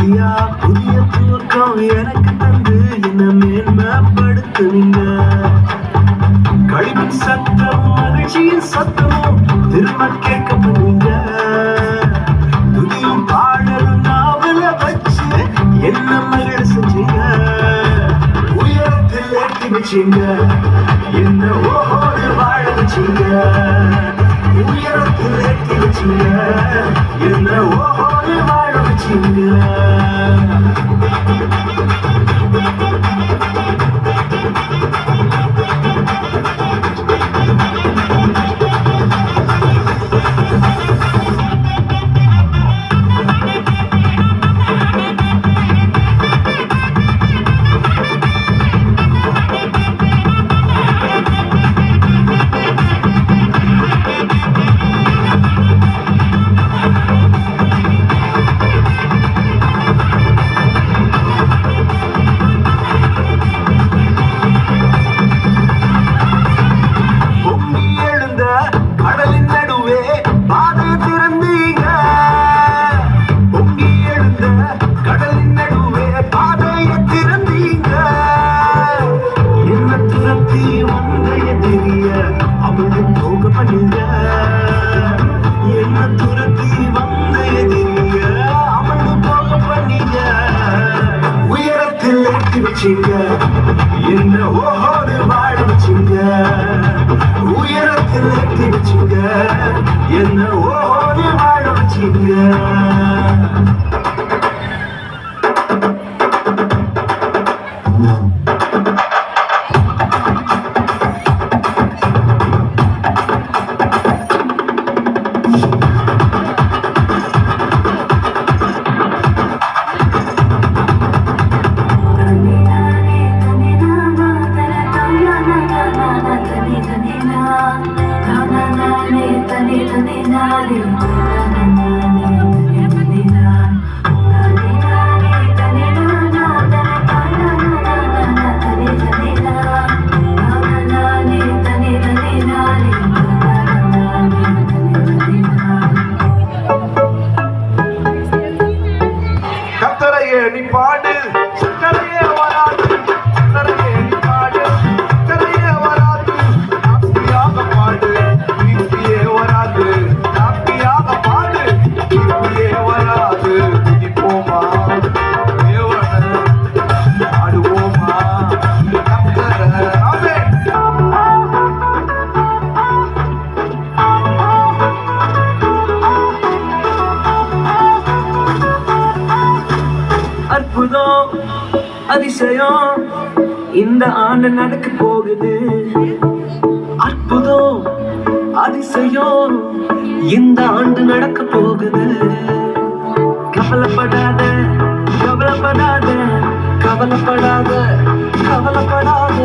ஐயா புதிய தூக்கம் எனக்கு தந்து என்ன மேன்மைப்படுத்துவீங்க. கழிவின் சத்தமும் மகிழ்ச்சியின் சத்தமும் திரும்ப கேட்க போவீங்க. துதியும் பாடலும் நாவல வச்சு என்ன மகிழ செஞ்சீங்க. உயரத்தில் ஏற்றி வச்சீங்க, என்ன ஓடு வாழ வச்சீங்க. உயரத்தில் ஏற்றி வச்சீங்க, என்ன ஓடு வாழ வச்சீங்க. என்ன துரத்தி வந்த எதிரிய அமர்ந்து போக பண்ணீங்க. உயரத்தில் ஏற்றி வச்சீங்க, என்ன ஓடு வாழ வச்சீங்க. உயரத்தில் ஏற்றி வச்சீங்க, என்ன ஓடு வாழ வச்சீங்க. கத்தரையே நீ பாடு, சக்கரையே வராது. கத்தரையே நீ பாடு, சக்கரையே வராது. நாப்பியாக பாடு, நீப்பியே வராது. நாப்பியாக பாடு, நீப்பியே வராது. துதிப்போமா தேவனை, பாடுவோமா கத்தரை. ஆமென். அற்புதம் அதிசயம் இந்த ஆண்டு நடக்க போகுது. அற்புதம் அதிசயம் இந்த ஆண்டு நடக்க போகுது. கவலைப்படாத கவலைப்படாத கவலைப்படாத கவலைப்படாத.